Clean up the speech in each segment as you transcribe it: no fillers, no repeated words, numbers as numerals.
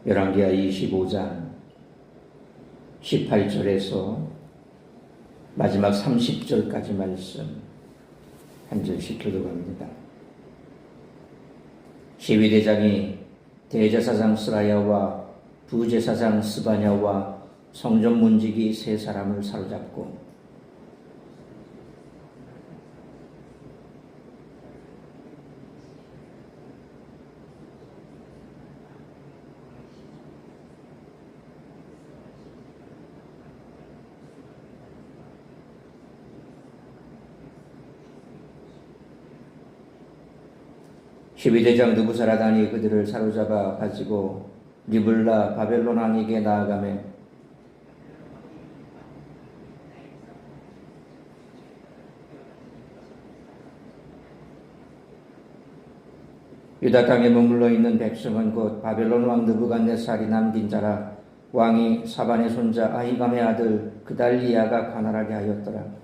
열왕기하 25장 18절에서 마지막 30절까지 말씀 한 절씩 교독합니다. 시위대장이 대제사장 스라야와 부제사장 스바냐와 성전 문지기 세 사람을 사로잡고 시위대장 느부사라단이 그들을 사로잡아 가지고 리블라 바벨론 왕에게 나아가매 유다 땅에 머물러 있는 백성은 곧 바벨론 왕 느부갓네살이 남긴 자라. 왕이 사반의 손자 아히감의 아들 그달리야가 관할하게 하였더라.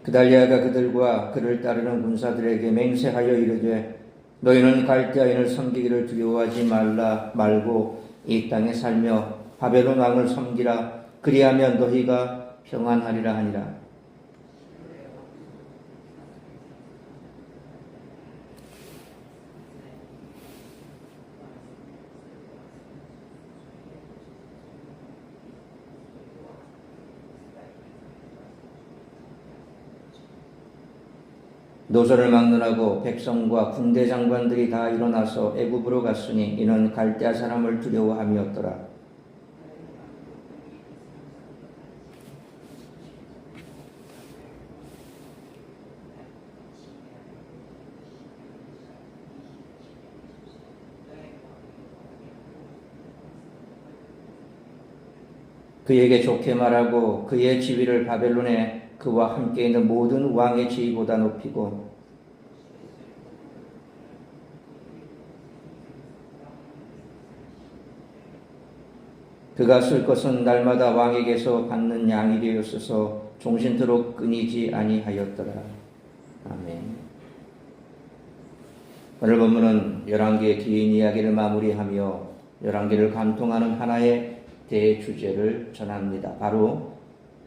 그달리아가 그들과 그를 따르는 군사들에게 맹세하여 이르되 너희는 갈대아인을 섬기기를 두려워하지 말고 이 땅에 살며 바벨론 왕을 섬기라. 그리하면 너희가 평안하리라 하니라. 노선을 막론하고 백성과 군대 장관들이 다 일어나서 애굽으로 갔으니 이는 갈대아 사람을 두려워함이었더라. 그에게 좋게 말하고 그의 지위를 바벨론에 그와 함께 있는 모든 왕의 지위보다 높이고 그가 쓸 것은 날마다 왕에게서 받는 양이 되었어서 종신토록 끊이지 아니하였더라. 아멘. 오늘 본문은 열왕기의 긴 이야기를 마무리하며 열왕기를 관통하는 하나의 대주제를 전합니다. 바로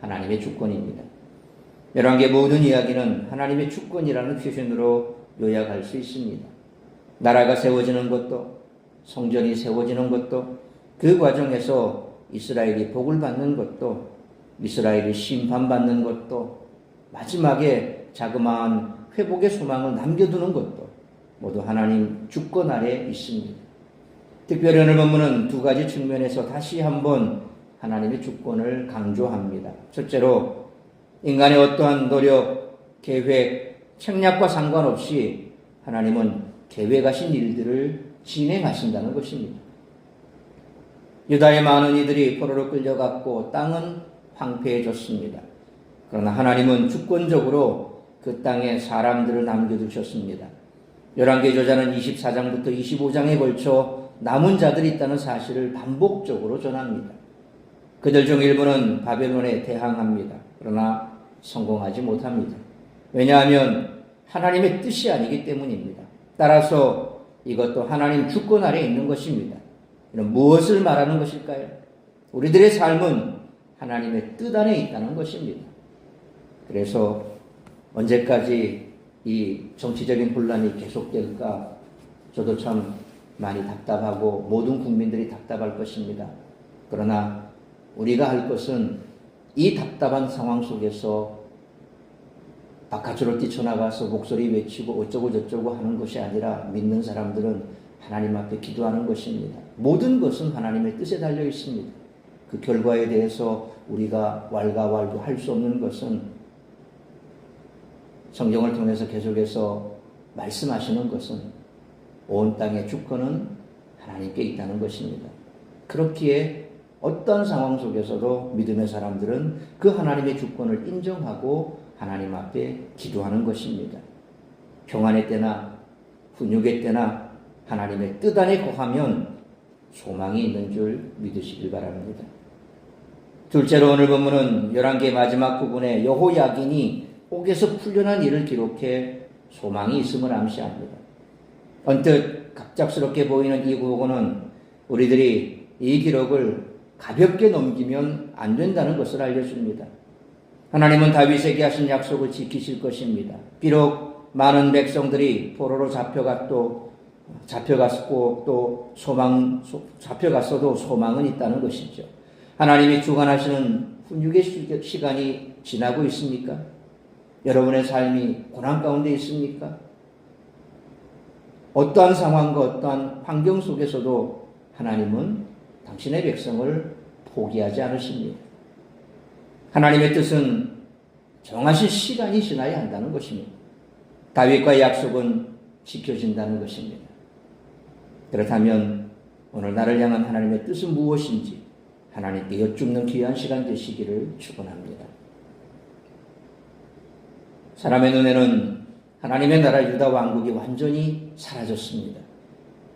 하나님의 주권입니다. 열왕기의 모든 이야기는 하나님의 주권이라는 표현으로 요약할 수 있습니다. 나라가 세워지는 것도, 성전이 세워지는 것도, 그 과정에서 이스라엘이 복을 받는 것도, 이스라엘이 심판받는 것도, 마지막에 자그마한 회복의 소망을 남겨두는 것도 모두 하나님 주권 아래 있습니다. 특별히 오늘 본문은 두 가지 측면에서 다시 한번 하나님의 주권을 강조합니다. 첫째로 인간의 어떠한 노력, 계획, 책략과 상관없이 하나님은 계획하신 일들을 진행하신다는 것입니다. 유다의 많은 이들이 포로로 끌려갔고 땅은 황폐해졌습니다. 그러나 하나님은 주권적으로 그 땅에 사람들을 남겨두셨습니다. 열왕기 저자는 24장부터 25장에 걸쳐 남은 자들이 있다는 사실을 반복적으로 전합니다. 그들 중 일부는 바벨론에 대항합니다. 그러나 성공하지 못합니다. 왜냐하면 하나님의 뜻이 아니기 때문입니다. 따라서 이것도 하나님 주권 아래 있는 것입니다. 이는 무엇을 말하는 것일까요? 우리들의 삶은 하나님의 뜻 안에 있다는 것입니다. 그래서 언제까지 이 정치적인 혼란이 계속될까 저도 참 많이 답답하고 모든 국민들이 답답할 것입니다. 그러나 우리가 할 것은 이 답답한 상황 속에서 바깥으로 뛰쳐나가서 목소리 외치고 어쩌고 저쩌고 하는 것이 아니라 믿는 사람들은 하나님 앞에 기도하는 것입니다. 모든 것은 하나님의 뜻에 달려 있습니다. 그 결과에 대해서 우리가 왈가왈부할 수 없는 것은 성경을 통해서 계속해서 말씀하시는 것은 온 땅의 주권은 하나님께 있다는 것입니다. 그렇기에 어떤 상황 속에서도 믿음의 사람들은 그 하나님의 주권을 인정하고 하나님 앞에 기도하는 것입니다. 평안의 때나 훈육의 때나 하나님의 뜻 안에 거하면 소망이 있는 줄 믿으시길 바랍니다. 둘째로 오늘 본문은 열왕기의 마지막 부분에 여호야긴이 옥에서 풀려난 일을 기록해 소망이 있음을 암시합니다. 언뜻 갑작스럽게 보이는 이 구호는 우리들이 이 기록을 가볍게 넘기면 안 된다는 것을 알려줍니다. 하나님은 다윗에게 하신 약속을 지키실 것입니다. 비록 많은 백성들이 포로로 잡혀갔고 또 잡혀갔어도 소망은 있다는 것이죠. 하나님이 주관하시는 훈육의 시간이 지나고 있습니까? 여러분의 삶이 고난 가운데 있습니까? 어떠한 상황과 어떠한 환경 속에서도 하나님은 당신의 백성을 포기하지 않으십니다. 하나님의 뜻은 정하신 시간이 지나야 한다는 것입니다. 다윗과의 약속은 지켜진다는 것입니다. 그렇다면 오늘 나를 향한 하나님의 뜻은 무엇인지 하나님께 여쭙는 귀한 시간 되시기를 축원합니다. 사람의 눈에는 하나님의 나라 유다 왕국이 완전히 사라졌습니다.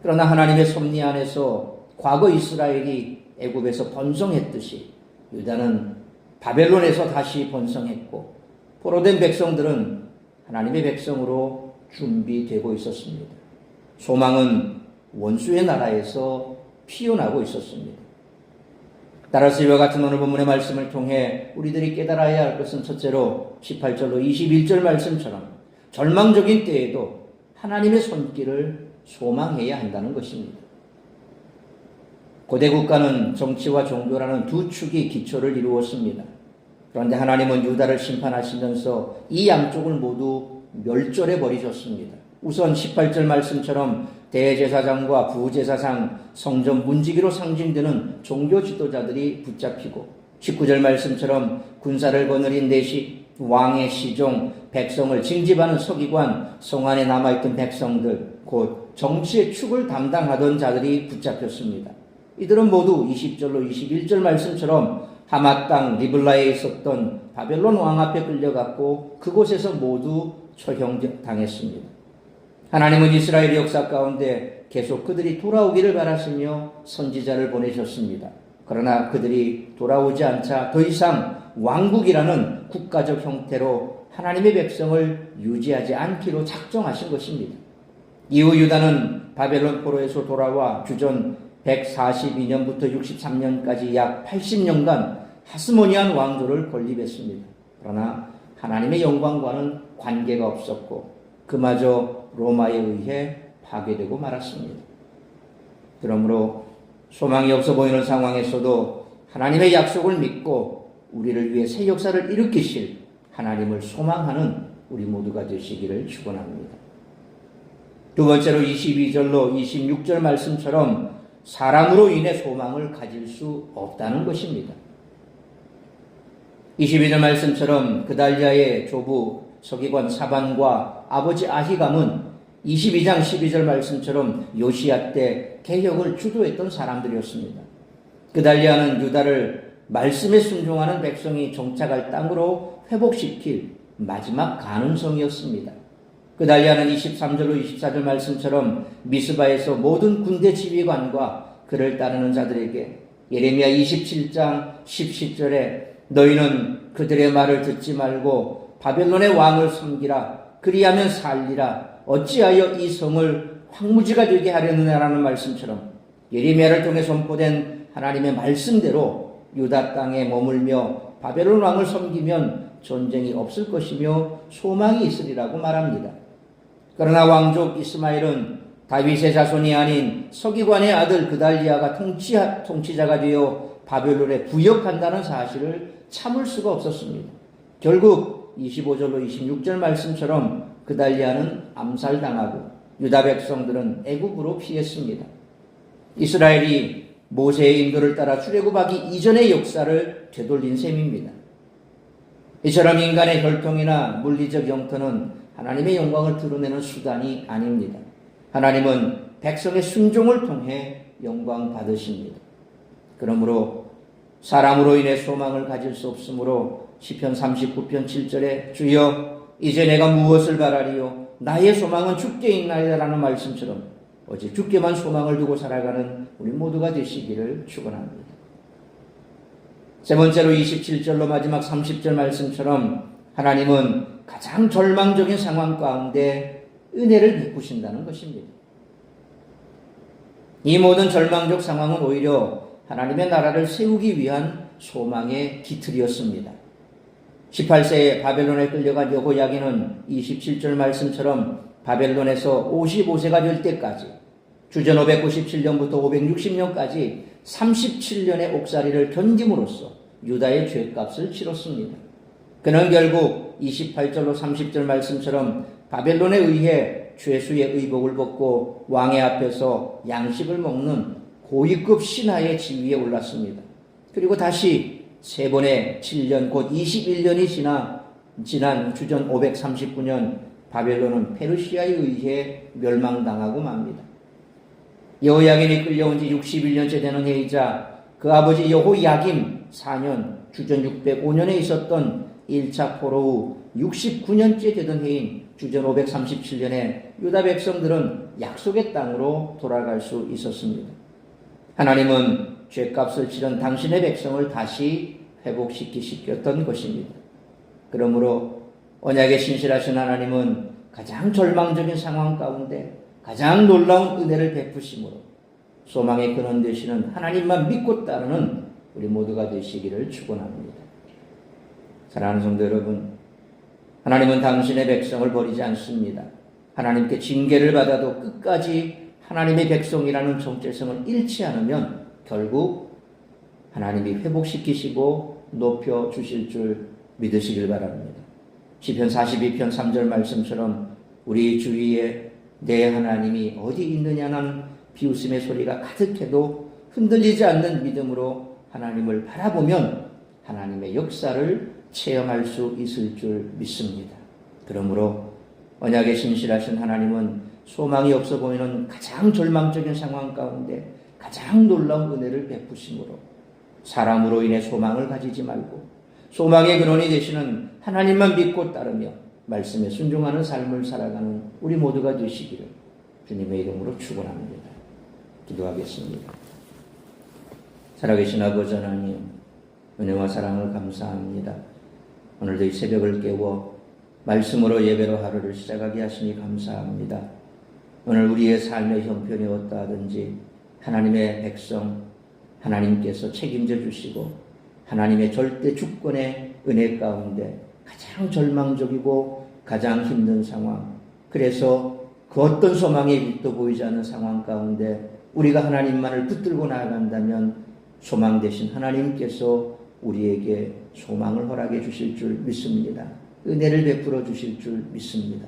그러나 하나님의 섭리 안에서 과거 이스라엘이 애굽에서 번성했듯이 유다는 바벨론에서 다시 번성했고 포로된 백성들은 하나님의 백성으로 준비되고 있었습니다. 소망은 원수의 나라에서 피어나고 있었습니다. 따라서 이와 같은 오늘 본문의 말씀을 통해 우리들이 깨달아야 할 것은 첫째로 18절로 21절 말씀처럼 절망적인 때에도 하나님의 손길을 소망해야 한다는 것입니다. 고대 국가는 정치와 종교라는 두 축이 기초를 이루었습니다. 그런데 하나님은 유다를 심판하시면서 이 양쪽을 모두 멸절해 버리셨습니다. 우선 18절 말씀처럼 대제사장과 부제사장, 성전 문지기로 상징되는 종교 지도자들이 붙잡히고 19절 말씀처럼 군사를 거느린 내시, 왕의 시종, 백성을 징집하는 서기관, 성 안에 남아있던 백성들, 곧 정치의 축을 담당하던 자들이 붙잡혔습니다. 이들은 모두 20절로 21절 말씀처럼 하맛 땅 리블라에 있었던 바벨론 왕 앞에 끌려갔고 그곳에서 모두 처형당했습니다. 하나님은 이스라엘 역사 가운데 계속 그들이 돌아오기를 바라시며 선지자를 보내셨습니다. 그러나 그들이 돌아오지 않자 더 이상 왕국이라는 국가적 형태로 하나님의 백성을 유지하지 않기로 작정하신 것입니다. 이후 유다는 바벨론 포로에서 돌아와 주전 142년부터 63년까지 약 80년간 하스모니안 왕조를 건립했습니다. 그러나 하나님의 영광과는 관계가 없었고 그마저 로마에 의해 파괴되고 말았습니다. 그러므로 소망이 없어 보이는 상황에서도 하나님의 약속을 믿고 우리를 위해 새 역사를 일으키실 하나님을 소망하는 우리 모두가 되시기를 축원합니다. 두 번째로 22절로 26절 말씀처럼 사람으로 인해 소망을 가질 수 없다는 것입니다. 22절 말씀처럼 그달리아의 조부 서기관 사반과 아버지 아히감은 22장 12절 말씀처럼 요시야 때 개혁을 주도했던 사람들이었습니다. 그달리아는 유다를 말씀에 순종하는 백성이 정착할 땅으로 회복시킬 마지막 가능성이었습니다. 그달리아는 23절로 24절 말씀처럼 미스바에서 모든 군대 지휘관과 그를 따르는 자들에게 예레미야 27장 17절에 너희는 그들의 말을 듣지 말고 바벨론의 왕을 섬기라 그리하면 살리라 어찌하여 이 성을 황무지가 되게 하려느냐라는 말씀처럼 예레미야를 통해 선포된 하나님의 말씀대로 유다 땅에 머물며 바벨론 왕을 섬기면 전쟁이 없을 것이며 소망이 있으리라고 말합니다. 그러나 왕족 이스마엘은 다윗의 자손이 아닌 서기관의 아들 그달리아가 통치자가 되어 바벨론에 부역한다는 사실을 참을 수가 없었습니다. 결국 25절로 26절 말씀처럼 그달리아는 암살당하고 유다 백성들은 애굽으로 피했습니다. 이스라엘이 모세의 인도를 따라 출애굽하기 이전의 역사를 되돌린 셈입니다. 이처럼 인간의 혈통이나 물리적 영토는 하나님의 영광을 드러내는 수단이 아닙니다. 하나님은 백성의 순종을 통해 영광 받으십니다. 그러므로 사람으로 인해 소망을 가질 수 없으므로 시편 39편 7절에 주여 이제 내가 무엇을 바라리요 나의 소망은 주께 있나이다라는 말씀처럼 오직 주께만 소망을 두고 살아가는 우리 모두가 되시기를 축원합니다. 세 번째로 27절로 마지막 30절 말씀처럼 하나님은 가장 절망적인 상황 가운데 은혜를 베푸신다는 것입니다. 이 모든 절망적 상황은 오히려 하나님의 나라를 세우기 위한 소망의 기틀이었습니다. 18세에 바벨론에 끌려간 여호야긴은 27절 말씀처럼 바벨론에서 55세가 될 때까지 주전 597년부터 560년까지 37년의 옥살이를 견딤으로써 유다의 죄값을 치렀습니다. 그는 결국 28절로 30절 말씀처럼 바벨론에 의해 죄수의 의복을 벗고 왕의 앞에서 양식을 먹는 고위급 신하의 지위에 올랐습니다. 그리고 다시 세 번의 7년 곧 21년이 지난 주전 539년 바벨론은 페르시아에 의해 멸망당하고 맙니다. 여호야긴이 끌려온 지 61년째 되는 해이자 그 아버지 여호야김 4년 주전 605년에 있었던 1차 포로 후 69년째 되던 해인 주전 537년에 유다 백성들은 약속의 땅으로 돌아갈 수 있었습니다. 하나님은 죄값을 치른 당신의 백성을 다시 회복시키셨던 것입니다. 그러므로 언약에 신실하신 하나님은 가장 절망적인 상황 가운데 가장 놀라운 은혜를 베푸심으로 소망의 근원 되시는 하나님만 믿고 따르는 우리 모두가 되시기를 축원합니다. 사랑하는 성도 여러분, 하나님은 당신의 백성을 버리지 않습니다. 하나님께 징계를 받아도 끝까지 하나님의 백성이라는 정체성을 잃지 않으면 결국 하나님이 회복시키시고 높여주실 줄 믿으시길 바랍니다. 시편 42편 3절 말씀처럼 우리 주위에 내 하나님이 어디 있느냐는 비웃음의 소리가 가득해도 흔들리지 않는 믿음으로 하나님을 바라보면 하나님의 역사를 체험할 수 있을 줄 믿습니다. 그러므로 언약에 신실하신 하나님은 소망이 없어 보이는 가장 절망적인 상황 가운데 가장 놀라운 은혜를 베푸심으로 사람으로 인해 소망을 가지지 말고 소망의 근원이 되시는 하나님만 믿고 따르며 말씀에 순종하는 삶을 살아가는 우리 모두가 되시기를 주님의 이름으로 축원합니다. 기도하겠습니다. 살아계신 아버지 하나님, 은혜와 사랑을 감사합니다. 오늘도 이 새벽을 깨워 말씀으로 예배로 하루를 시작하게 하시니 감사합니다. 오늘 우리의 삶의 형편이 어떠하든지 하나님의 백성, 하나님께서 책임져 주시고 하나님의 절대 주권의 은혜 가운데 가장 절망적이고 가장 힘든 상황, 그래서 그 어떤 소망의 빛도 보이지 않는 상황 가운데 우리가 하나님만을 붙들고 나아간다면 소망 되신 하나님께서 우리에게 소망을 허락해 주실 줄 믿습니다. 은혜를 베풀어 주실 줄 믿습니다.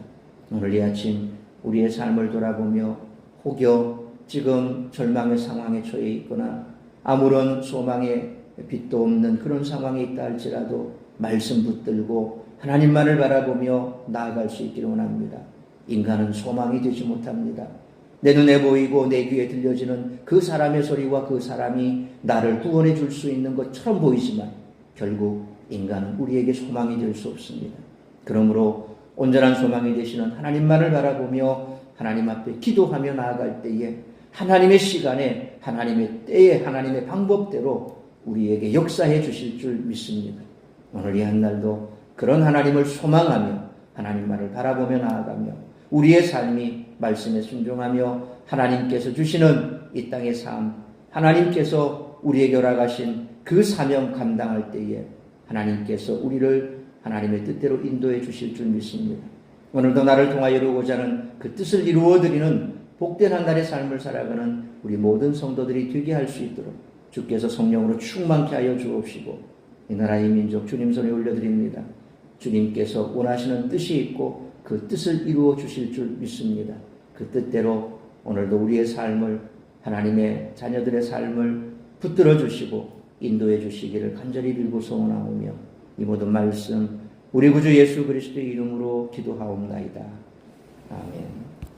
오늘 이 아침 우리의 삶을 돌아보며 혹여 지금 절망의 상황에 처해 있거나 아무런 소망의 빛도 없는 그런 상황에 있다 할지라도 말씀 붙들고 하나님만을 바라보며 나아갈 수 있기를 원합니다. 인간은 소망이 되지 못합니다. 내 눈에 보이고 내 귀에 들려지는 그 사람의 소리와 그 사람이 나를 구원해 줄 수 있는 것처럼 보이지만 결국 인간은 우리에게 소망이 될 수 없습니다. 그러므로 온전한 소망이 되시는 하나님만을 바라보며 하나님 앞에 기도하며 나아갈 때에 하나님의 시간에 하나님의 때에 하나님의 방법대로 우리에게 역사해 주실 줄 믿습니다. 오늘 이 한날도 그런 하나님을 소망하며 하나님만을 바라보며 나아가며 우리의 삶이 말씀에 순종하며 하나님께서 주시는 이 땅의 삶, 하나님께서 우리에게 허락하신 그 사명 감당할 때에 하나님께서 우리를 하나님의 뜻대로 인도해 주실 줄 믿습니다. 오늘도 나를 통하여 이루고자 하는 그 뜻을 이루어드리는 복된 한 날의 삶을 살아가는 우리 모든 성도들이 되게 할 수 있도록 주께서 성령으로 충만케 하여 주옵시고 이 나라의 민족 주님 손에 올려드립니다. 주님께서 원하시는 뜻이 있고 그 뜻을 이루어 주실 줄 믿습니다. 그 뜻대로 오늘도 우리의 삶을 하나님의 자녀들의 삶을 붙들어 주시고 인도해 주시기를 간절히 빌고 소원하오며 이 모든 말씀 우리 구주 예수 그리스도의 이름으로 기도하옵나이다. 아멘.